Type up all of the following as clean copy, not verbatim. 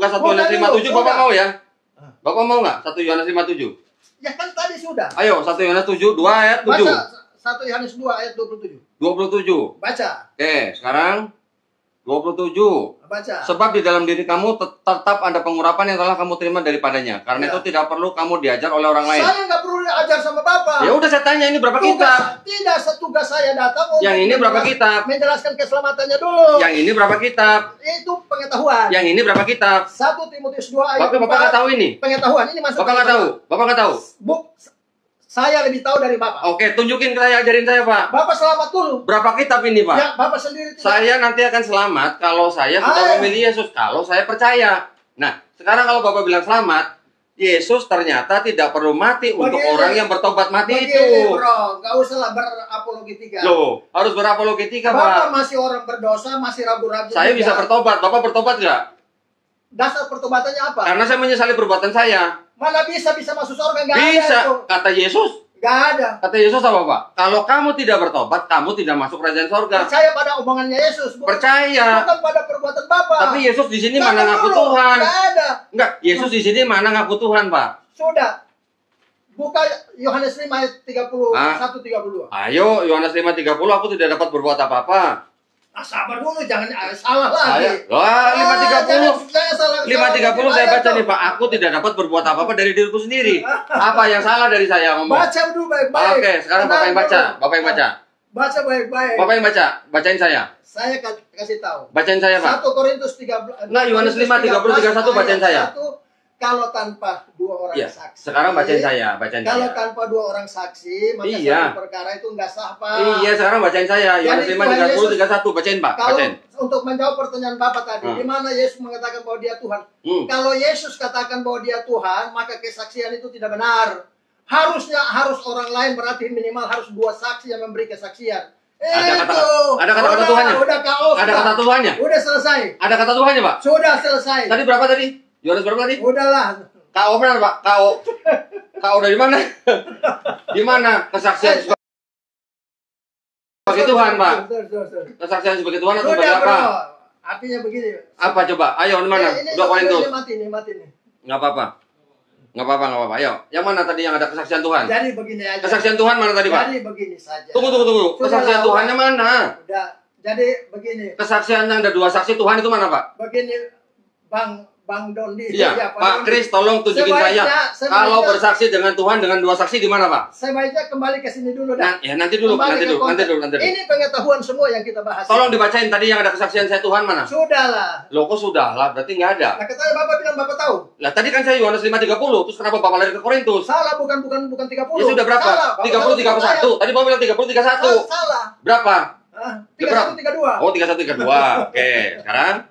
Bukan 1 Yohanes 5:7 Bapak mau ya? Bapak mau nggak 1 Yohanes 5:7? Ya kan tadi sudah. Ayo 1 Yohanes 7 2 ayat 7. Baca 1 Yohanes 2 ayat 27. 27. Baca. Oke, sekarang 27. Baca. Sebab di dalam diri kamu tetap ada pengurapan yang telah kamu terima daripadanya. Karena Ya. itu tidak perlu kamu diajar oleh orang lain. Saya nggak perlu diajar sama Bapak. Ya udah saya tanya ini berapa kitab? Tidak, setugas saya datang untuk Yang ini berapa kitab? menjelaskan keselamatannya dulu. Yang ini berapa kitab? Itu pengetahuan. Yang ini berapa kitab? 1 Timotius 2 ayat Bapak nggak tahu ini? Pengetahuan ini masuk. Bapak nggak tahu? Bapak nggak tahu? Saya lebih tahu dari Bapak. Oke, tunjukin ke saya, ajarin saya, Pak. Bapak selamat dulu. Berapa kitab ini, Pak? Ya, Bapak sendiri tidak. Saya nanti akan selamat kalau saya sudah memilih Yesus, kalau saya percaya. Nah, sekarang kalau Bapak bilang selamat, Yesus ternyata tidak perlu mati untuk orang yang bertobat mati itu. Bro, nggak usah lah berapologetika. Loh, harus berapologetika, Pak. Bapak masih orang berdosa, masih ragu-ragu. Saya bisa bertobat, Bapak bertobat nggak? Dasar pertobatannya apa? Karena saya menyesali perbuatan saya. Mana bisa masuk surga? Nggak ada Bisa, itu. kata Yesus. Nggak ada. Kata Yesus apa, Pak? Kalau kamu tidak bertobat, kamu tidak masuk kerajaan sorga. Percaya pada omongannya Yesus. Percaya. Bukan pada perbuatan Bapak. Tapi Yesus di sini mana ngaku Tuhan? Nggak ada. Enggak, Yesus di sini mana ngaku Tuhan, Pak? Sudah. Buka Yohanes 5 ayat 31-32. Ayo, Yohanes 5:30, aku tidak dapat berbuat apa-apa. Sabar dulu, jangan salah lagi. Wah, 5:30. Saya salah. 5:30 saya baca nih, Pak. Aku tidak dapat berbuat apa-apa dari diriku sendiri. Apa yang salah dari saya ngomong? Baca dulu baik-baik. Oke, sekarang Bapak yang baca. Bapak yang baca. Baca baik-baik. Bapak yang baca. Bacain saya. Saya kasih tahu. Bacain saya, Pak. 1 Korintus 13. Nah, Yohanes 5:30-31 bacain saya. Kalau tanpa 2 orang Iya, saksi. sekarang bacain saya, bacain Kalau saya. tanpa 2 orang saksi, maka Iya. satu perkara itu enggak sah, Pak. Iya, sekarang bacain saya. Yohanes Jadi 5:30-31 bacain, Pak. Kalau Bacain. untuk menjawab pertanyaan Bapak tadi, di mana Yesus mengatakan bahwa Dia Tuhan? Kalau Yesus katakan bahwa Dia Tuhan, maka kesaksian itu tidak benar. Harus orang lain, berarti minimal harus 2 saksi yang memberi kesaksian. Ada kata-kata Tuhannya? Udah KO. Ada kata Tuhannya? Udah selesai. Ada kata Tuhannya, Pak? Sudah selesai. Tadi berapa tadi? Yohanes berapa tadi? Udahlah. KO benar, Pak? KO. KO dari mana? Di mana kesaksian sebagai Tuhan, Pak? Kesaksian sebagai Tuhan atau sebagai apa? Artinya begini. Apa coba? Ayo, mana? 2 Korintus. Ini mati nih. Nggak apa-apa. Nggak apa-apa. Ayo. Yang mana tadi yang ada kesaksian Tuhan? Jadi begini aja. Kesaksian Tuhan mana tadi, Pak? Jadi begini saja. Tunggu. Kesaksian Tuhannya mana? Udah. Jadi begini. Kesaksian yang ada 2 saksi Tuhan itu mana, Pak? Begini, Bang Dondi. Iya, Ya, Pak Kris, tolong tunjukin saya. Kalau bersaksi dengan Tuhan dengan 2 saksi di mana, Pak? Sebaiknya kembali ke sini dulu dah. Ya, nanti dulu. Ini pengetahuan semua yang kita bahas. Tolong dibacain tadi yang ada kesaksian saya Tuhan mana? Sudahlah. Loh, kok sudah lah? Berarti nggak ada. Nah, katanya Bapak bilang Bapak tahu. Lah, tadi kan saya Yohanes 5:30, terus kenapa Bapak lari ke Korintus? Salah, bukan 30. Ya sudah berapa? Salah, 30 31. Tadi Bapak bilang 30 31. Salah. Berapa? 31 32. Oh, 31 32. Oke, sekarang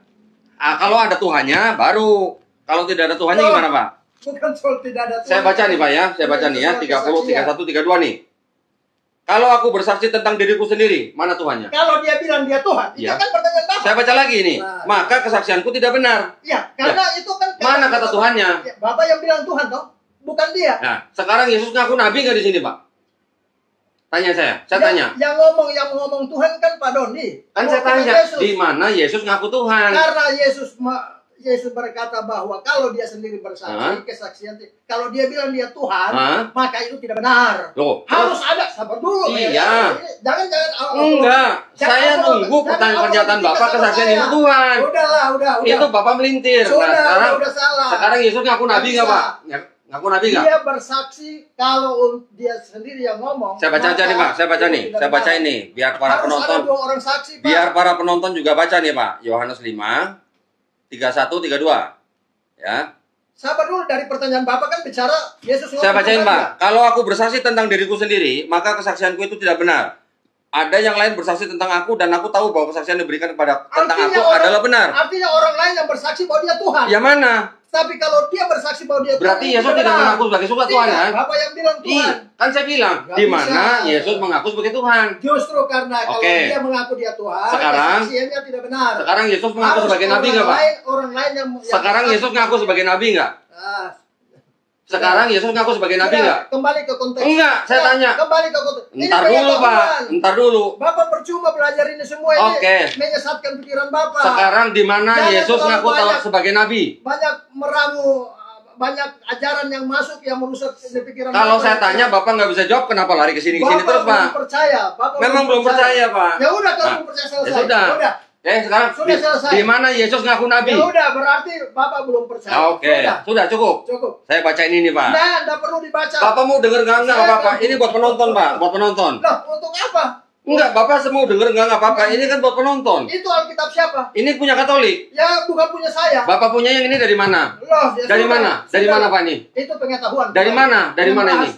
kalau ada Tuhannya baru. Kalau tidak ada Tuhannya gimana, Pak? Bukan soal tidak ada Tuhan. Saya baca nih, Pak ya. Saya baca nih ya, 30 31 32 nih. Kalau aku bersaksi tentang diriku sendiri, mana Tuhannya? Kalau dia bilang dia Tuhan, itu Ya. kan pertanyaan Bapak. Saya baca lagi nih. Maka kesaksianku tidak benar. Ya, karena itu kan Mana kata Tuhannya? Ya, Bapak yang bilang Tuhan toh, bukan dia. Nah, sekarang Yesus ngaku nabi nggak di sini, Pak? Tanya saya tanya. Yang ngomong Tuhan kan Pak Doni. Kan saya tanya, di mana Yesus ngaku Tuhan? Karena Yesus berkata bahwa kalau dia sendiri bersaksi, kesaksian, kalau dia bilang dia Tuhan, maka itu tidak benar. Loh, harus ada, sabar dulu. Iya. Jangan. Enggak, saya nunggu pertanyaan pernyataan Bapak kesaksian itu Tuhan. Udah. Itu Bapak melintir. Sudah salah. Sekarang Yesus ngaku nabi nggak, Pak? Ngaku nabi nggak? Dia bersaksi kalau dia sendiri yang ngomong. Saya baca aja nih, Pak. Saya baca ini biar para penonton. Harus ada 2 orang saksi, Pak. Biar para penonton juga baca nih, Pak. Yohanes 5 31 32. Ya. Sabar dulu, dari pertanyaan Bapak kan bicara Yesus. Saya bacain, Pak. Kalau aku bersaksi tentang diriku sendiri, maka kesaksianku itu tidak benar. Ada yang lain bersaksi tentang aku dan aku tahu bahwa kesaksian yang diberikan tentang aku adalah benar. Artinya orang lain yang bersaksi bahwa dia Tuhan. Ya mana? Tapi kalau dia bersaksi bahwa dia Tuhan, berarti Yesus tidak mengaku sebagai Tuhan, kan? Bapak yang bilang Tuhan. Kan saya bilang, di mana Yesus mengaku sebagai Tuhan. Justru karena kalau dia mengaku dia Tuhan, kesaksiannya tidak benar. Sekarang Yesus mengaku sebagai nabi nggak, Pak? Orang lain yang sekarang Yesus mengaku sebagai nabi nggak? Sekarang Yesus ngaku sebagai nabi nggak? Kembali ke konteks. Enggak, saya tanya. Kembali ke konteks. Ntar dulu, Pak. Ntar dulu. Bapak percuma belajar ini semua ini. Menyesatkan pikiran Bapak. Sekarang di mana Yesus ngaku sebagai nabi? Banyak meramu, banyak ajaran yang masuk yang merusak pikiran. Kalau saya tanya, Bapak nggak bisa jawab, kenapa lari ke sini terus, Pak? Belum percaya. Memang belum percaya, Pak. Ya udah, kalau belum percaya selesai. Ya sudah. Sekarang di mana Yesus ngaku nabi? Ya udah, berarti Bapak belum percaya. Oke. Sudah cukup. Saya bacain ini, Pak. Nah, enggak perlu dibaca. Bapak mau denger enggak apa-apa? Ini buat penonton, Pak. Buat penonton. Loh, untuk apa? Enggak, Bapak mau denger enggak apa-apa. Ini kan buat penonton. Itu Alkitab siapa? Ini punya Katolik. Ya, bukan punya saya. Bapak punya yang ini dari mana? Loh, ya dari mana? Dari mana, Pak, ini? Itu pengetahuan. Dari mana? Dari mana ini?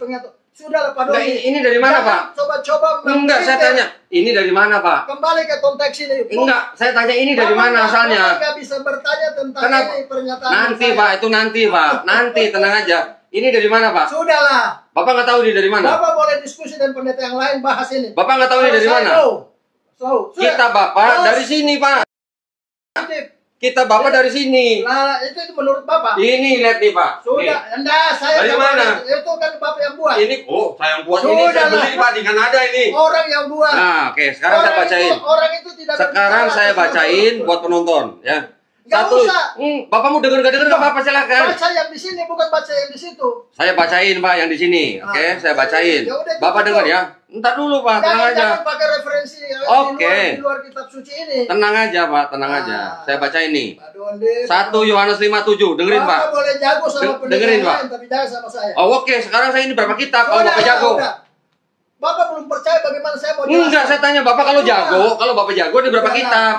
Sudah, Pak Doni. Ini dari mana, Pak? Coba-coba. Enggak, saya tanya. Ini dari mana, Pak? Kembali ke konteks ini. Enggak, saya tanya ini dari mana asalnya? Bapak nggak bisa bertanya tentang ini pernyataan. Nanti, Pak, itu nanti, Pak. Nanti, tenang aja. Ini dari mana, Pak? Sudahlah. Bapak nggak tahu ini dari mana? Bapak boleh diskusi dan pendeta yang lain bahas ini. Bapak nggak tahu ini dari mana? Kita Bapak dari sini, Pak. Kita Bapak dari sini. Nah, itu menurut Bapak. Ini lihat nih, Pak. Sudah, enggak, saya dari mana? Itu kan Bapak yang buat. Ini, saya yang buat ini. Saya beli, Pak, dengan ada ini. Orang yang buat. Nah, oke, sekarang saya bacain. Orang itu tidak. Sekarang saya bacain buat penonton, ya. Gak usah. Bapak mau denger nggak apa-apa, silakan. Baca yang di sini, bukan baca yang di situ. Saya bacain, Pak, yang di sini. Oke, saya bacain. Bapak dengar ya. Entar dulu, Pak, tenang aja. Jangan pakai referensi di luar kitab suci ini. Tenang aja, Pak, tenang aja. Saya baca ini. 1 Yohanes 5:7. Dengerin, Pak. Bapak boleh jago sama dengerin, Pak. tapi jangan sama saya. Oh, oke. Sekarang saya ini berapa kitab kalau Bapak jago? Bapak belum percaya bagaimana saya mau jelaskan. Enggak, saya tanya Bapak kalau jago, kalau Bapak jago ada berapa kitab?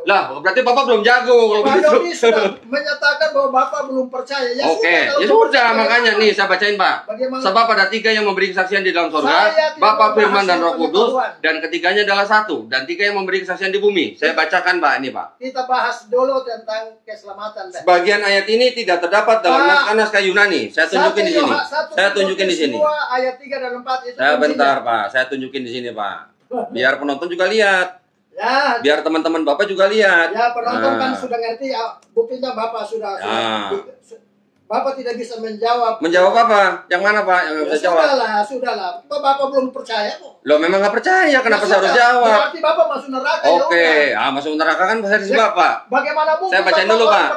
Lah, berarti Bapak belum jago kalau Pak begitu. Doni sudah menyatakan bahwa Bapak belum percaya. Ya Oke, ya sudah, makanya nih saya bacain, Pak. Sebab ada 3 yang memberi kesaksian di dalam surga, Bapa, Firman, dan Roh Kudus, dan ketiganya adalah 1, dan 3 yang memberi kesaksian di bumi. Saya bacakan, Pak, ini, Pak. Kita bahas dulu tentang keselamatan. Sebagian ayat ini tidak terdapat dalam naskah Yunani. Saya tunjukin di sini. Saya tunjukin di sini. Ayat 3 dan 4 itu. Bentar, Pak. Saya tunjukin di sini, Pak. Biar penonton juga lihat. Ya, biar teman-teman Bapak juga lihat. Ya, penonton kan sudah ngerti ya, buktinya Bapak sudah Bapak tidak bisa menjawab. Menjawab apa? Yang mana, Pak? Yang nggak bisa jawab? Sudahlah. Bapak belum percaya kok. Loh, memang nggak percaya. Kenapa saya harus jawab? Berarti Bapak masuk neraka. Oke. Masuk neraka kan versi Bapak. Bagaimana mungkin? Saya bacain dulu, Pak.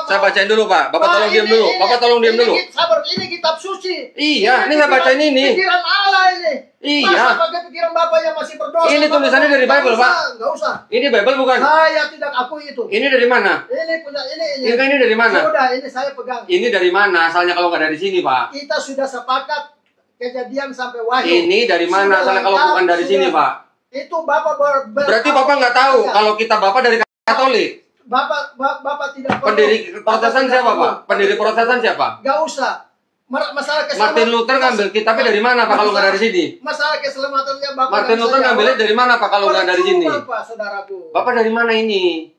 Saya bacain dulu, Pak. Bapak tolong diam dulu. Bapak tolong diam dulu. Sabar, ini kitab suci. Iya, ini saya bacain ini. Pikiran Allah ini. Iya. Masa pakai pikiran Bapak yang masih berdosa? Ini tulisannya dari Bible, Pak. Enggak usah. Ini Bible bukan? Saya tidak akui itu. Ini dari mana? Ini punya ini. Ini dari mana? Sudah, ini saya pegang. Ini dari mana? Asalnya kalau nggak dari sini, Pak. Kita sudah sepakat Kejadian sampai Wahyu. Ini dari mana asalnya kalau bukan dari sini, Pak? Itu Bapak berarti Bapak nggak tahu kalau kita Bapak dari Katolik. Bapak tidak perlu. Pendiri Protestan siapa, Pak? Pendiri Protestan siapa? Gak usah. Masalah keselamatan. Martin Luther ngambil kitabnya dari mana, Pak, kalau nggak dari sini? Masalah keselamatannya Bapak. Martin Luther ngambilnya dari mana, Pak, kalau nggak dari sini? Bapak, saudaraku. Bapak dari mana ini?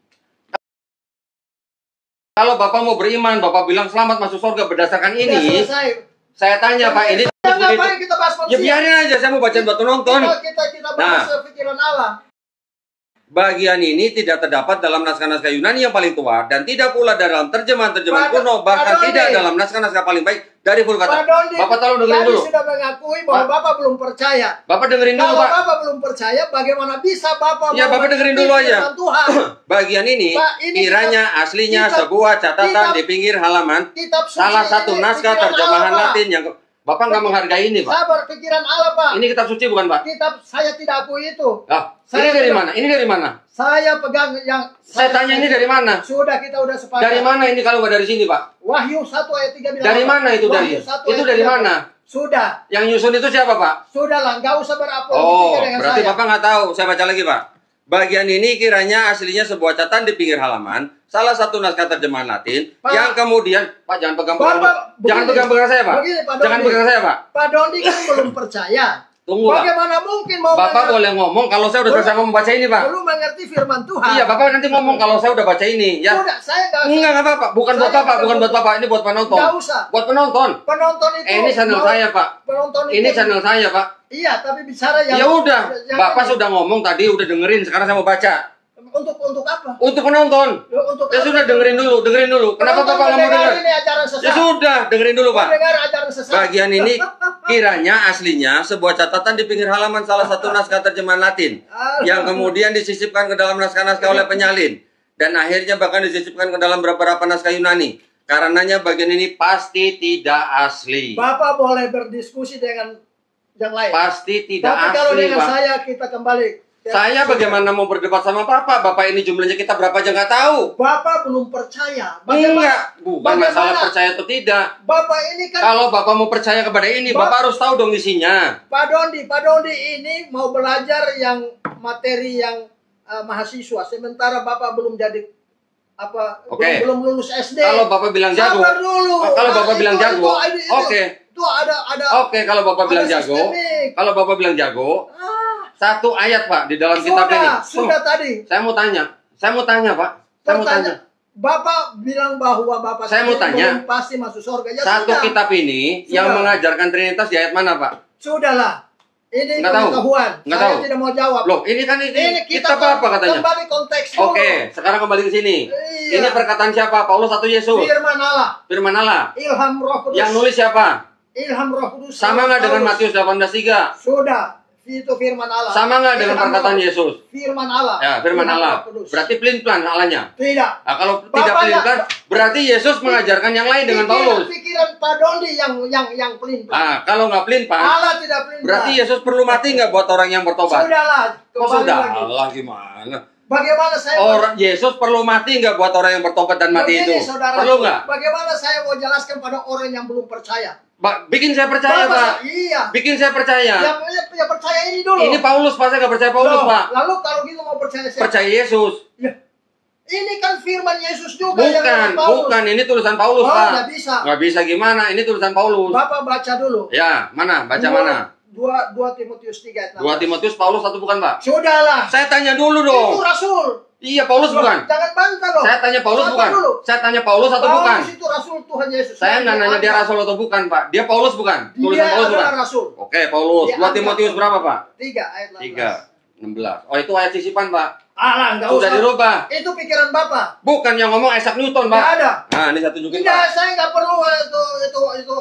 Kalau Bapak mau beriman, Bapak bilang selamat masuk surga berdasarkan ini. Saya tanya, Pak, ini ngapain kita bahas manusia? Ya biarin aja, saya mau baca buat penonton. Kita bahas pikiran Allah. Bagian ini tidak terdapat dalam naskah-naskah Yunani yang paling tua dan tidak pula dalam terjemahan-terjemahan kuno, bahkan tidak dalam naskah-naskah paling baik dari Vulgata. Bapak tolong dengerin dulu. Sudah mengakui bahwa Bapak belum percaya. Bapak dengerin dulu, Pak. Kalau Bapak belum percaya, bagaimana bisa Bapak? Ya, Bapak dengerin dulu aja. Bagian ini, kiranya aslinya sebuah catatan di pinggir halaman, salah satu naskah terjemahan Latin yang Bapak nggak menghargai ini, Pak. Sabar, pikiran Allah, Pak. Ini kitab suci bukan, Pak? Kitab saya tidak akui itu. Ini dari mana? Ini dari mana? Saya pegang yang... Saya tanya ini dari mana? Sudah, kita udah sepakat. Dari mana ini kalau nggak dari sini, Pak? Wahyu 1 ayat 3 bilang. Dari mana itu dari? Itu dari mana? Sudah. Yang nyusun itu siapa, Pak? Sudahlah, nggak usah berapologetika dengan saya. Berarti Bapak nggak tahu. Saya baca lagi, Pak. Bagian ini kiranya aslinya sebuah catatan di pinggir halaman, salah satu naskah terjemahan Latin, Pak, yang kemudian, Pak, jangan pegang-pegang saya, Pak. Jangan pegang saya, Pak. Pak Doni kan belum percaya. Tunggu, Pak. Bagaimana mungkin mau Bapak boleh ngomong kalau saya udah selesai membaca ini, Pak. Belum mengerti firman Tuhan. Iya, Bapak nanti ngomong kalau saya udah baca ini, ya. Sudah, saya nggak usah. Enggak apa-apa. Bukan buat Bapak, bukan buat Bapak. Ini buat penonton. Nggak usah. Buat penonton. Penonton itu. Ini channel saya, Pak. Penonton itu. Ini channel saya, Pak. Iya, tapi bicara yang... Ya udah. Bapak sudah ngomong tadi, udah dengerin. Sekarang saya mau baca. Untuk apa? Untuk penonton. Untuk ya sudah, dengerin dulu. Kenapa Bapak nggak mau dengar? Ya sudah, dengerin dulu Pak. Bagian ini kiranya aslinya sebuah catatan di pinggir halaman salah satu naskah terjemahan Latin yang kemudian disisipkan ke dalam naskah-naskah oleh penyalin dan akhirnya bahkan disisipkan ke dalam beberapa naskah Yunani. Karenanya bagian ini pasti tidak asli. Bapak boleh berdiskusi dengan yang lain. Pasti tidak asli. Tapi kalau dengan Pak, saya kita kembali. Saya bagaimana mau berdebat sama Bapak? Bapak ini jumlahnya kita berapa aja nggak tahu. Bapak belum percaya. Enggak, bukan masalah percaya atau tidak. Bapak ini kan. Kalau Bapak mau percaya kepada ini, Bapak harus tahu dong isinya. Pak Dondi ini mau belajar yang materi yang mahasiswa. Sementara Bapak belum jadi belum lulus SD. Kalau Bapak bilang jago. Sabar dulu. Kalau Bapak bilang jago. Oke. Itu ada. Oke, kalau Bapak bilang jago. Kalau Bapak bilang jago. Satu ayat Pak di dalam kitab ini. Sudah tadi. Saya mau tanya Pak. Saya mau tanya. Bapak bilang bahwa Bapak saya mau tanya. Pasti masuk surga. Ya satu kitab ini yang mengajarkan Trinitas di ayat mana Pak? Sudahlah. Ini nggak pengetahuan. Nggak saya tahu. Tidak mau jawab. Loh, ini kan ini kitab apa katanya? Kembali konteks dulu. Oke, sekarang kembali ke sini. Iya. Ini perkataan siapa? Paulus atau Yesus? Firman Allah. Firman Allah. Ilham Roh Kudus. Yang nulis siapa? Ilham Roh Kudus. Sama nggak dengan Matius 18:3? Sudah. Itu firman Allah. Sama nggak dengan perkataan Yesus? Firman Allah. Ya, firman Allah. Berarti pelin-pelan Allahnya. Tidak. Nah, kalau tidak pelin-pelan, berarti Yesus mengajarkan yang lain dengan Paulus. Pikiran Pak Dondi yang pelin-pelan. Ah, kalau nggak pelin-pelan, Allah tidak pelin-pelan. berarti Yesus perlu mati nggak buat orang yang bertobat? Sudahlah. Sudah. Allah gimana? Bagaimana saya Yesus perlu mati nggak buat orang yang bertobat dan mati itu? Saudara, perlu nggak? Bagaimana saya mau jelaskan pada orang yang belum percaya? Bikin saya percaya, Pak. Iya. Bikin saya percaya. Ya percaya ini dulu. Ini Paulus, Pak. Saya nggak percaya Paulus, Pak. Lalu kalau gitu mau percaya siapa? Percaya Yesus. Ya. Ini kan firman Yesus juga. Bukan. Ini tulisan Paulus, Pak. Nggak bisa. Nggak bisa gimana? Ini tulisan Paulus. Bapak baca dulu. Ya, mana? Baca mana? 2 Timotius 3 ayat 2 Timotius Paulus atau bukan, Pak? Sudahlah. Saya tanya dulu dong. Itu Rasul. Iya, Paulus bukan. Jangan bantah loh. Saya tanya Paulus bukan. Dulu. Saya tanya Paulus atau bukan? Paulus itu Rasul Tuhan Yesus. Saya nggak nanya dia Rasul atau bukan, Pak. Dia Paulus bukan. Tulisan Paulus bukan. Rasul. Oke, Paulus. 2 Timotius berapa, Pak? 3 ayat 16. Oh, itu ayat sisipan, Pak. Alah, enggak usah. Sudah dirubah. Itu pikiran Bapak. Bukan yang ngomong Isaac Newton, Pak. Nggak ada. Nah, ini saya tunjukin, Tidak, Pak. saya nggak perlu itu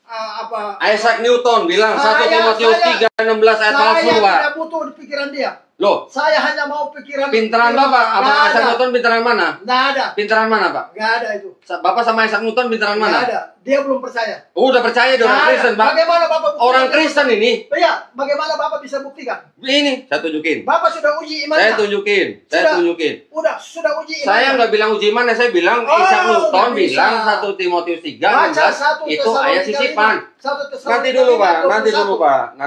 apa? Isaac Newton bilang 1 Timotius 3:16 ayat palsu, Pak. Saya tidak butuh pikiran dia. Loh, saya hanya mau pikiran. Pinteran Bapak, apa Isaac Newton pinteran mana? Nggak ada. Pinteran mana, Pak? Nggak ada itu. Bapak sama Isaac Newton pinteran mana? Nggak ada. Dia belum percaya. Oh, udah percaya dia orang Kristen, Pak. Bagaimana Bapak buktikan? Orang Kristen ini. Iya, bagaimana Bapak bisa buktikan? Ini, saya tunjukin. Bapak sudah uji imannya. Saya tunjukin. Sudah uji imannya. Saya nggak bilang uji iman, saya bilang Isaac Newton bilang 1 Timotius 3:16 itu ayat sisipan. Nanti dulu, Pak.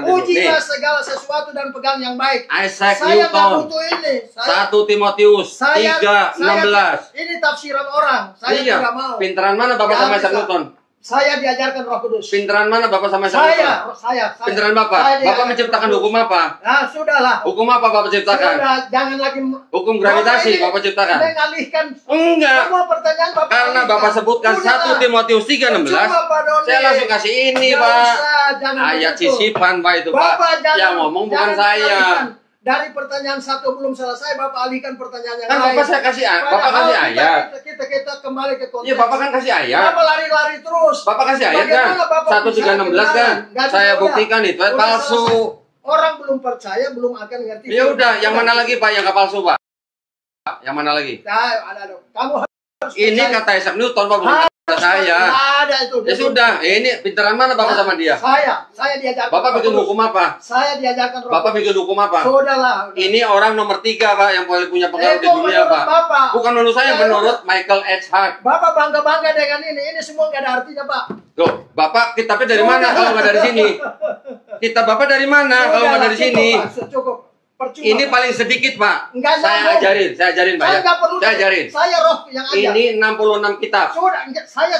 Ujilah segala sesuatu dan pegang yang baik. Isaac Saya nggak Newton. butuh ini. 1 Timotius 3:16. Ini tafsiran orang. Saya iya. tidak mau. Pinteran mana Bapak sama Isaac Newton? Saya diajarkan Roh Kudus. Pinteran mana Bapak sama Isaac Newton? Saya. Pinteran Bapak? Bapak menciptakan hukum apa? Nah, sudahlah. Hukum apa Bapak ciptakan? Sudah, jangan lagi. Hukum gravitasi Bapak ciptakan? Mengalihkan. Enggak. Semua pertanyaan Bapak. Karena Bapak sebutkan 1 Timotius 3:16. Saya langsung kasih ini, Pak. Ayat sisipan, Pak, itu, Pak. Yang ngomong bukan saya. Dari pertanyaan satu belum selesai, Bapak alihkan pertanyaan yang kan lain. Bapak saya kasih ayat. Kita kembali ke konteks. Iya, Bapak kan kasih ayat. Bapak lari-lari terus. Bapak kasih ayat kan? 1 3:16 kan? Saya buktikan itu palsu. Orang belum percaya, belum akan ngerti. Ya udah, yang mana lagi, Pak, yang nggak palsu, Pak? Yang mana lagi? Ada. Kamu harus ini percaya. Kata Isaac Newton, Pak, bukan kata saya. Ada itu. Ya sudah, ini pinteran mana Bapak sama dia? Saya diajarkan. Bapak bikin hukum apa? Saya diajarkan. Bapak bikin hukum apa? Sudahlah. Ini orang nomor 3, Pak, yang paling punya pengaruh di dunia, Pak. Bapak. Bukan menurut saya, menurut Michael H. Hart. Bapak bangga-bangga dengan ini. Ini semua nggak ada artinya, Pak. Loh, Bapak kitabnya dari mana kalau nggak dari sini? Kitab Bapak dari mana kalau nggak dari sini? Cukup. Percuma, ini Pak. Paling sedikit, Pak. Saya ajarin, Pak. Saya ajarin. Saya roh yang ajar. Ini 66 kitab. Sudah, saya.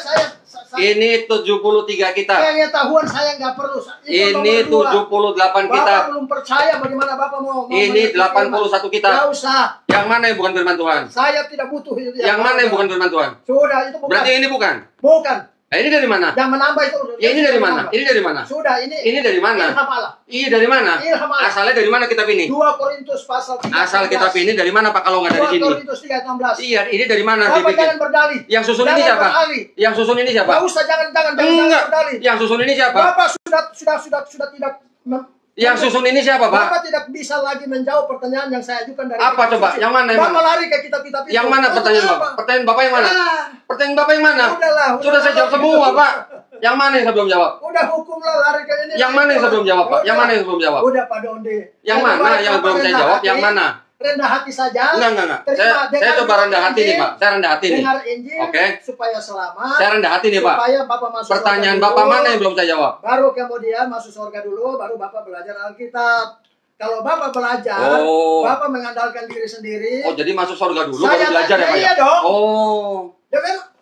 Ini 73 kitab. Pengetahuan saya nggak perlu. Ini 78 kitab. Bapak belum percaya bagaimana Bapak mau. Ini 81 kitab. Nggak usah. Yang mana yang bukan firman Tuhan? Saya tidak butuh itu. Yang mana yang bukan firman Tuhan? Sudah, itu bukan. Berarti ini bukan? Bukan. Nah, ini dari mana? Yang menambah itu. Ya ini dari mana? Ini dari mana? Sudah, ini. Ini dari mana? Ilham Allah. Iya dari mana? Ilham Allah. Asalnya dari mana kitab ini? 2 Korintus pasal 3. Asal kitab ini dari mana Pak kalau nggak dari sini? 2 Korintus 3:16. Iya, ini dari mana Bapak dibikin? jangan berdalih. Yang susun ini siapa? Yang susun ini siapa? Enggak usah, jangan Enggak. berdalih. Yang susun ini siapa? Bapak sudah tidak. Yang susun ini siapa, Pak? Bapak tidak bisa lagi menjawab pertanyaan yang saya ajukan dari apa coba? Yang mana? Yang Bapak mana? lari ke kitab-kitab itu. Yang mana pertanyaan Bapak? Pertanyaan Bapak yang mana? Pertanyaan Bapak yang mana? Sudah saya jawab semua, Pak. Yang mana yang saya belum jawab? Udah hukumlah lari ke ini. Yang mana yang saya belum jawab, Pak? Yang mana yang belum jawab? Udah Pak Donde. Yang mana yang belum saya jawab? Yang mana? Rendah hati saja. Enggak. Saya coba rendah hati nih, Pak. Saya rendah hati nih. Dengar Injil. Oke. Supaya selamat. Saya rendah hati nih, Pak. Supaya Bapak masuk pertanyaan surga Bapak dulu. mana yang belum saya jawab? Baru kemudian masuk surga dulu, baru Bapak belajar Alkitab. Kalau Bapak belajar, Bapak mengandalkan diri sendiri. Oh, jadi masuk surga dulu baru belajar ya, Pak? Iya dong. Oh.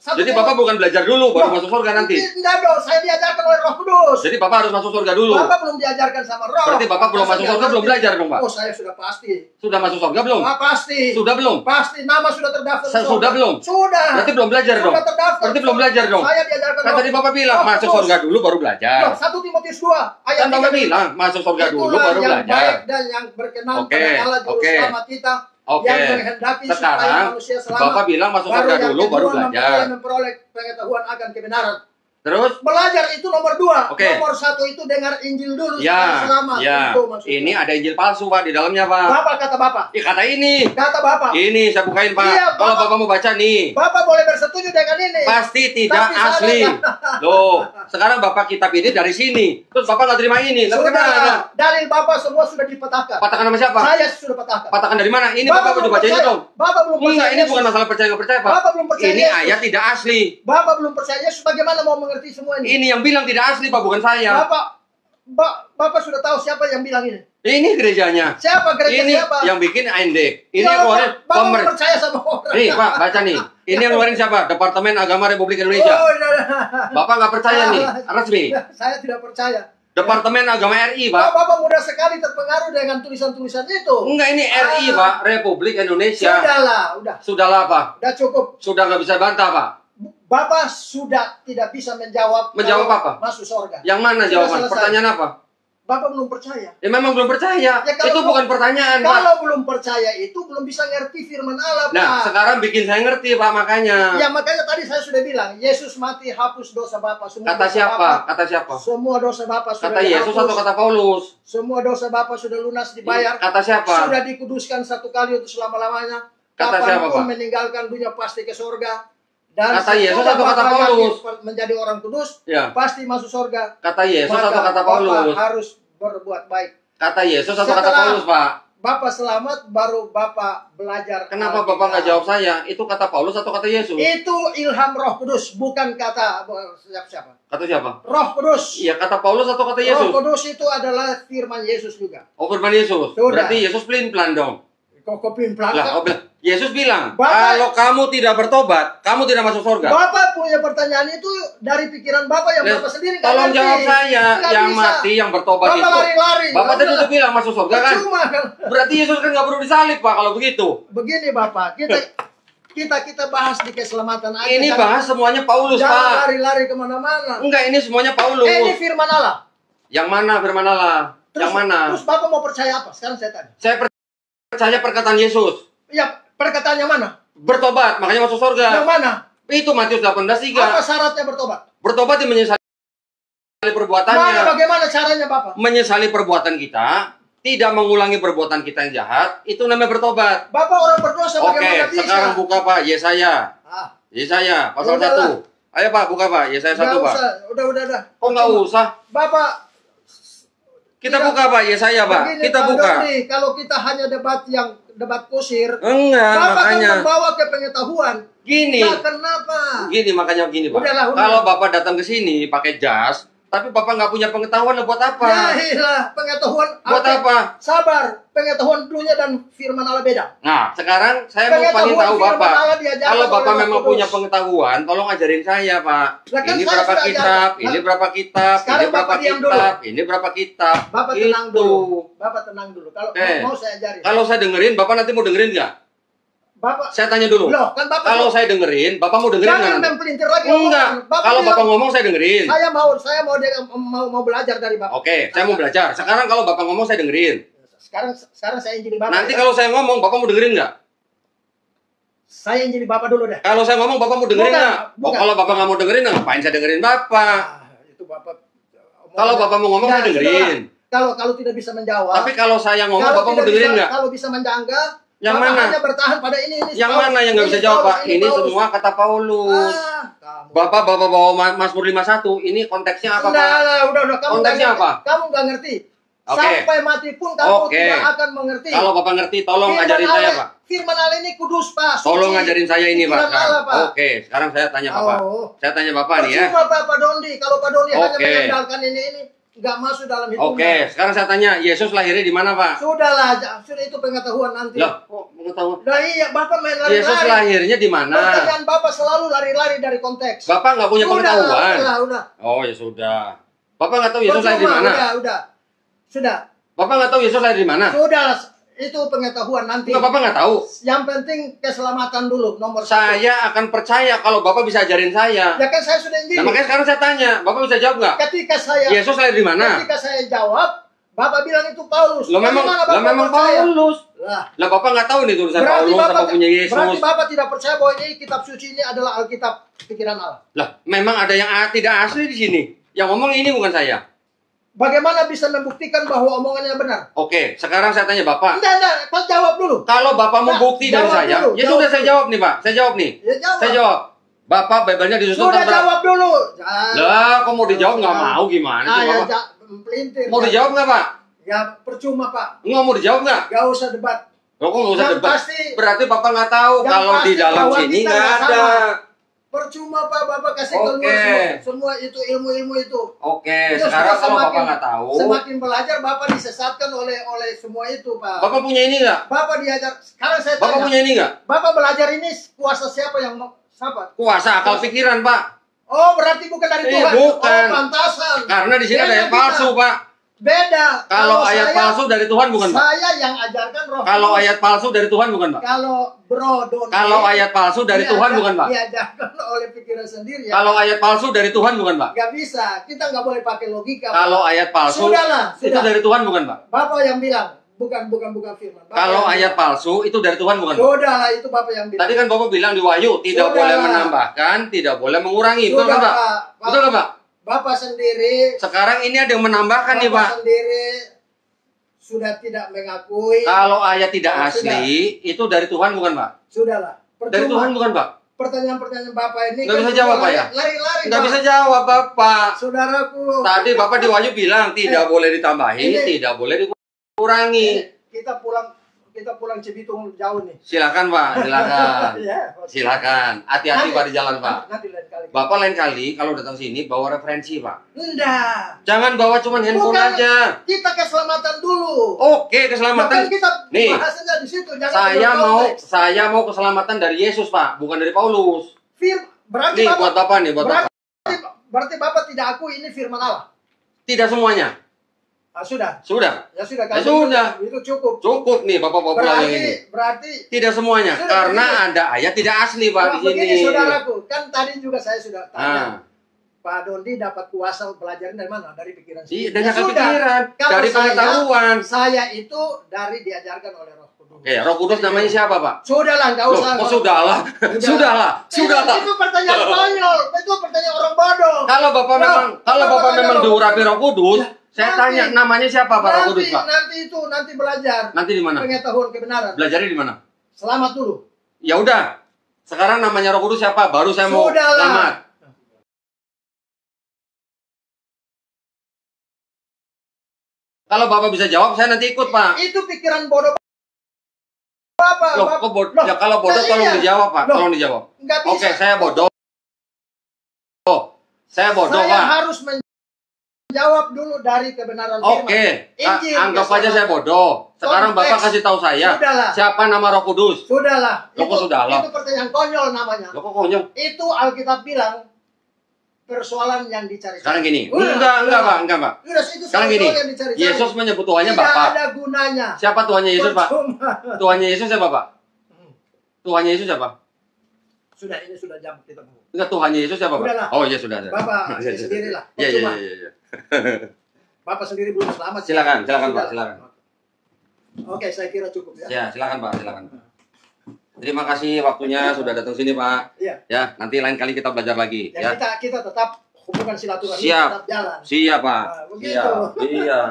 Jadi Bapak bukan belajar dulu baru masuk surga nanti? Enggak dong, saya diajarkan oleh Roh Kudus. Jadi Bapak harus masuk surga dulu? Bapak belum diajarkan sama Roh. Berarti Bapak belum masuk surga, belum belajar dong, Pak? Oh, saya sudah pasti. Sudah masuk surga belum? Pasti. Sudah belum? Pasti, nama sudah terdaftar. Sudah belum? Sudah. Berarti belum belajar dong? Sudah terdaftar. Berarti belum belajar dong? Saya diajarkan Kan tadi Bapak bilang masuk surga dulu baru belajar. 1 Timotius 2 ayat 3. Kan Bapak bilang masuk surga dulu baru yang belajar. baik dan yang berkenan pada Allah Juru Selamat kita. Yang menghendaki supaya manusia selamat. Bapak bilang masuk surga dulu baru belajar. Memperoleh pengetahuan akan kebenaran. Terus? Belajar itu nomor 2. Okay. Nomor 1 itu dengar Injil dulu ya, supaya selamat. Ya. Ini ada Injil palsu, Pak, di dalamnya, Pak. Bapak kata Bapak. Kata ini. Kata Bapak. Ini saya bukain, Pak. Iya, kalau Bapak mau baca nih. Bapak boleh bersetuju dengan ini. Pasti tidak asli. Loh, sekarang Bapak kitab ini dari sini. Terus Bapak nggak terima ini. Sudah. Dalil Bapak semua sudah dipatahkan. Patahkan sama siapa? Saya sudah patahkan. Patahkan dari mana? Ini Bapak udah baca ini dong. Bapak belum percaya. Enggak, ini bukan masalah percaya nggak percaya, Pak. Bapak belum percaya. Ini ayat tidak asli. Bapak belum percaya Yesus, bagaimana mau mengerti semua ini? Ini yang bilang tidak asli, Pak, bukan saya. Bapak sudah tahu siapa yang bilang ini? Ini gerejanya. Siapa gereja ini siapa? Yang bikin AND. Ini ya, yang keluarin pemerintah. Percaya sama orang. Nih, Pak, baca nih. Ini yang keluarin siapa? Departemen Agama Republik Indonesia. Bapak nggak percaya nih, resmi. Saya tidak percaya. Departemen Agama RI, Pak. Bapak mudah sekali terpengaruh dengan tulisan-tulisan itu. Enggak, ini RI, Pak. Republik Indonesia. Udah. Sudahlah, Pak. Udah cukup. Sudah nggak bisa bantah, Pak. Bapak sudah tidak bisa menjawab. Menjawab apa? Masuk surga. Yang mana jawaban? Pertanyaan apa? Bapak belum percaya. Ya memang belum percaya. Ya, itu bukan pertanyaan, Pak. Kalau belum percaya itu belum bisa ngerti firman Allah, Pak. Nah, sekarang bikin saya ngerti, Pak, makanya. Ya, makanya tadi saya sudah bilang, Yesus mati hapus dosa Bapak. Semua kata dosa siapa? Bapak, kata siapa? Semua dosa Bapak sudah kata Yesus dihapus. atau kata Paulus? Semua dosa Bapak sudah lunas dibayar. Kata siapa? Sudah dikuduskan satu kali untuk selama-lamanya. Kata siapa, Pak? Meninggalkan dunia pasti ke surga. Dan kata Yesus atau kata Paulus? Menjadi orang kudus, ya. Pasti masuk surga. Kata Yesus maka atau kata Paulus? Bapak harus berbuat baik. Kata Yesus atau kata Paulus, Pak? Bapak selamat, baru Bapak belajar. Kenapa Bapak nggak jawab saya? Itu kata Paulus atau kata Yesus? Itu ilham Roh Kudus, bukan kata siapa? Kata siapa? Roh Kudus. Iya, kata Paulus atau kata Yesus? Roh Kudus itu adalah firman Yesus juga. Oh, firman Yesus. Sudah. Berarti Yesus pelin-pelan dong. Kok pelin-pelan? Yesus bilang, Bapak, kalau kamu tidak bertobat, kamu tidak masuk surga. Bapak punya pertanyaan itu dari pikiran Bapak yang Bapak sendiri. Tolong jawab saya, yang bisa. mati, yang bertobat Bapak itu. lari-lari. Bapak tadi udah bilang masuk surga kan? Cuma kan. Berarti Yesus kan nggak perlu disalib, Pak, kalau begitu. Begini Bapak, kita bahas di keselamatan aja. Ini bahas semuanya Paulus, Pak. Jangan lari-lari kemana-mana. Enggak, ini semuanya Paulus. Ini firman Allah. Yang mana firman Allah? Yang mana? Terus Bapak mau percaya apa? Sekarang saya tanya. Saya percaya perkataan Yesus. Ya, perkataannya mana? Bertobat, makanya masuk surga. Yang mana? Itu Matius 18:3. Apa syaratnya bertobat? Bertobat yang menyesali perbuatannya. Bagaimana caranya, Bapak? Menyesali perbuatan kita, tidak mengulangi perbuatan kita yang jahat, itu namanya bertobat. Bapak orang berdosa bagaimana bisa? Oke, sekarang buka, Pak, Yesaya. Yesaya pasal 1. Ayo, Pak, buka, Pak. Yesaya 1, Pak. Udah. Kok nggak usah? Bapak, kita buka, Pak, Yesaya, Pak. begini, Kita Pak buka. Doni, kalau kita hanya debat kusir, enggak, Bapak makanya. kan membawa ke pengetahuan. Gini. Nah, kenapa? Gini, makanya gini, Pak. Udahlah. Kalau Bapak datang ke sini pakai jas, tapi Bapak nggak punya pengetahuan, buat apa? Ya iyalah, pengetahuan. Buat apa? Sabar, pengetahuan dunia dan firman Allah beda. Nah, sekarang saya mau pengen tahu Bapak. Kalau Bapak memang punya pengetahuan, tolong ajarin saya, Pak. Ini berapa kitab, ini berapa kitab, ini berapa kitab, ini berapa kitab. Bapak tenang dulu. Bapak tenang dulu. Kalau mau saya ajarin. Kalau saya dengerin, Bapak nanti mau dengerin nggak? Bapak, saya tanya dulu. Loh, kan Bapak kalau saya dengerin, Bapak mau dengerin jangan nggak? mempelintir lagi. Enggak. Kalau Bapak ngomong saya dengerin. Saya mau belajar dari Bapak. Oke, saya mau belajar. Sekarang kalau Bapak ngomong saya dengerin. Sekarang saya injili Bapak. Nanti kalau saya ngomong, Bapak mau dengerin nggak? Saya injili Bapak dulu deh. Kalau saya ngomong, Bapak mau dengerin nggak? Oh, kalau Bapak nggak mau dengerin, ngapain saya dengerin Bapak? Itu Bapak. Kalau Bapak mau ngomong, saya dengerin. Kalau tidak bisa menjawab. Tapi kalau saya ngomong, Bapak mau dengerin nggak? Kalau bisa menjangga, yang Bapak mana? hanya bertahan pada ini. Yang mana yang nggak bisa jawab, Pak? Ini semua kata Paulus. Bapak bawa Mazmur 51. Ini konteksnya apa, Pak? Udah. Konteksnya apa? Kamu nggak ngerti. Okay. Sampai mati pun kamu tidak akan mengerti. Kalau Bapak ngerti, tolong ajarin saya, Pak. Firman Allah ini kudus, Pak. Tolong ajarin saya ini, Pak. Allah, Oke, sekarang saya tanya Bapak. Saya tanya Bapak nih ya. Cuma Pak Dondi, kalau Pak Dondi hanya mengandalkan ini nggak masuk dalam hitungan. Oke, sekarang saya tanya, Yesus lahirnya di mana, Pak? Sudahlah, sudah itu pengetahuan nanti. Loh, kok pengetahuan? Nah iya, Bapak main lari-lari. Yesus lahirnya di mana? Pertanyaan Bapak selalu lari-lari dari konteks. Bapak nggak punya pengetahuan? Udah. Oh, ya sudah. Bapak nggak tahu Yesus lahir di mana? Sudah. Bapak nggak tahu Yesus lahir di mana? Sudah, itu pengetahuan nanti. Enggak, Bapak nggak tahu. Yang penting keselamatan dulu, nomor saya akan percaya kalau Bapak bisa ajarin saya. Ya kan saya sudah injili. Nah, makanya sekarang saya tanya, Bapak bisa jawab nggak? Ketika saya Yesus lahir di mana? Ketika saya jawab, Bapak bilang itu Paulus. Lo memang Paulus. Lah Bapak nggak tahu nih tulisan Paulus apa punya Yesus. Berarti Bapak tidak percaya bahwa ini kitab suci ini adalah Alkitab pikiran Allah. Lah, memang ada yang tidak asli di sini. Yang ngomong ini bukan saya. Bagaimana bisa membuktikan bahwa omongannya benar? Oke, sekarang saya tanya Bapak. Enggak, Pak jawab dulu. Kalau Bapak mau bukti dari saya, ya sudah saya jawab nih, Pak. Saya jawab nih. Saya jawab. Bapak Bible-nya disusun sudah jawab dulu. Lah, kok mau dijawab nggak mau gimana sih, Bapak? Mau dijawab nggak, Pak? Ya, percuma, Pak. Nggak mau dijawab nggak? Nggak usah debat. Loh, kok nggak usah debat? Berarti Bapak nggak tahu kalau di dalam sini nggak ada. Percuma, Pak, Bapak kasih keluar semua itu ilmu-ilmu itu. Oke, sekarang kalau Bapak nggak tahu, semakin belajar Bapak disesatkan oleh semua itu, Pak. Bapak punya ini nggak? Bapak diajar. Sekarang saya tanya. Bapak punya ini nggak? Bapak belajar ini kuasa siapa yang siapa? Kuasa akal pikiran, Pak. Oh, berarti bukan dari Tuhan. Bukan. Oh, pantasan. Karena di sini ada yang palsu, Pak. Beda. Kalau ayat palsu dari Tuhan bukan, Pak? Saya yang ajarkan Roh. Kalau ayat palsu dari Tuhan bukan, Pak? Kalau Dondi. Kalau ayat palsu dari Tuhan bukan, Pak? Diajarkan oleh pikiran sendiri. Ya. Kalau ayat palsu dari Tuhan bukan, Pak? Gak bisa. Kita nggak boleh pakai logika. Kalau ayat palsu itu dari Tuhan bukan, Pak? Bapak yang bilang. Bukan firman. Kalau ayat palsu itu dari Tuhan bukan, Pak? Sudahlah, itu Bapak yang bilang. Tadi kan Bapak bilang di Wahyu tidak boleh menambahkan, tidak boleh mengurangi. Betul kan, Pak? Betul kan, Pak? Bapak sendiri. Sekarang ini ada yang menambahkan nih, Pak. Bapak sendiri sudah tidak mengakui. Kalau ayat tidak asli, itu dari Tuhan bukan, Pak? Sudahlah. Dari Tuhan bukan, Pak? Pertanyaan-pertanyaan Bapak ini nggak bisa jawab, Pak, ya? Lari-lari, nggak bisa jawab, Bapak. Saudaraku. Tadi Bapak di Wahyu bilang tidak boleh ditambahin, tidak boleh dikurangi. Kita pulang Cibitung jauh nih. Silakan, Pak, silakan. Silakan. Hati-hati Pak di jalan, Pak. Nanti lain kali. Bapak lain kali kalau datang sini bawa referensi, Pak. Enggak. Jangan bawa cuma handphone aja. Kita keselamatan dulu. Oke, keselamatan. Kita nih. Bahasanya di situ. Saya mau keselamatan dari Yesus, Pak, bukan dari Paulus. Berarti nih buat Bapak nih, buat Bapak. Berarti Bapak tidak akui ini firman Allah. Tidak semuanya. Sudah. Ya sudah. Itu cukup. Cukup nih Bapak pulang ini. Berarti tidak semuanya karena ada ayat tidak asli, Pak, di sini. Begini, saudaraku, kan tadi juga saya sudah tanya. Pak Dondi dapat kuasa belajar dari mana? Dari pikiran sendiri. Dari pikiran, dari pengetahuan. Saya itu dari diajarkan oleh Roh Kudus. Oke, Roh Kudus namanya siapa, Pak? Sudahlah, enggak usah. Sudahlah. Itu pertanyaan konyol. Itu pertanyaan orang bodoh. Kalau Bapak memang diurapi Roh Kudus, saya tanya namanya siapa, Pak, Roh Kudus, Pak? Nanti belajar. Nanti di mana? Pengetahuan kebenaran. Belajarnya di mana? Selamat dulu. Ya udah. Sekarang namanya Roh Kudus siapa? Baru saya mau selamat. Kalau Bapak bisa jawab, saya nanti ikut, Pak. Itu pikiran bodoh Bapak. Loh, kok bodoh? Ya kalau bodoh tolong dijawab, Pak. Tolong dijawab. Oke, saya bodoh. Saya bodoh, Pak. Saya harus menjawab dulu dari kebenaran firman. Oke, anggap aja saya bodoh. Sekarang Bapak kasih tahu saya. Siapa nama Roh Kudus? Sudahlah. Sudahlah. Itu pertanyaan konyol namanya. Kok konyol? Itu Alkitab bilang persoalan yang dicari. Sekarang gini. Enggak, Pak. Sekarang gini. Yesus menyebut Tuhannya Bapak. Tidak ada gunanya. Siapa Tuhannya Yesus, Pak? Tuhannya Yesus siapa, Pak? Tuhannya Yesus siapa? Sudah, ini sudah jam kita mau. Enggak, Tuhannya Yesus siapa, Pak? Udahlah. Oh iya sudah. Bapak sendirilah. Iya. Bapak sendiri belum selamat. Silakan Pak, silakan. Oke, saya kira cukup ya. Ya, silakan Pak, silakan. Terima kasih waktunya sudah datang sini, Pak. Iya. Ya, nanti lain kali kita belajar lagi. Ya, Ya. kita tetap hubungan silaturahmi Siap. tetap jalan. Siap, Pak. Nah, begitu. Siap. Iya.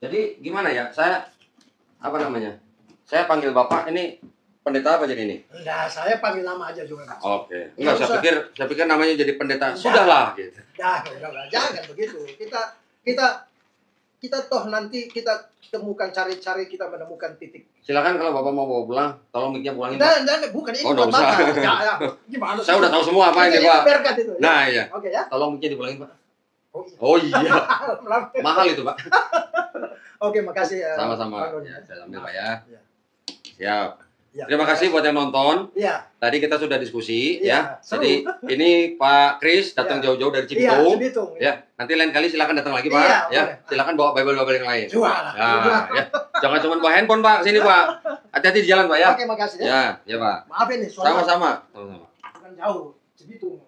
Jadi gimana ya? Saya apa namanya? Saya panggil Bapak ini pendeta apa jadi ini? Enggak, saya panggil nama aja juga. Oke. Enggak, saya pikir namanya jadi pendeta. Sudahlah gitu. Jangan begitu. Kita toh nanti kita temukan cari-cari kita menemukan titik. Silakan kalau Bapak mau bawa pulang, tolong mic-nya pulangin. Enggak, bukan ini buat Bapak. Ya, gimana sih? Saya udah tahu semua apa ini, Pak. Berkat itu, ya? Nah, iya. Oke ya. Tolong mic-nya dipulangin, Pak. Oh iya. Mahal itu, Pak. Oke, makasih ya. Sama-sama. Ya, saya ambil, Pak ya. Ya. Siap. Ya, Terima kasih buat yang nonton. Iya. Tadi kita sudah diskusi Iya, ya. seru. Jadi ini Pak Kris datang Iya. jauh-jauh dari Iya, Cibitung. Cibitung. Ya, nanti lain kali silakan datang lagi, Pak. Iya, Ya, boleh. silakan bawa Bible yang lain. Jual. Ya. Jangan cuma bawa handphone, Pak. Sini, Pak. Hati-hati di jalan, Pak ya. Oke, makasih ya. Ya, ya, Pak. Maaf ini, soalnya Sama-sama. bukan jauh, Cibitung.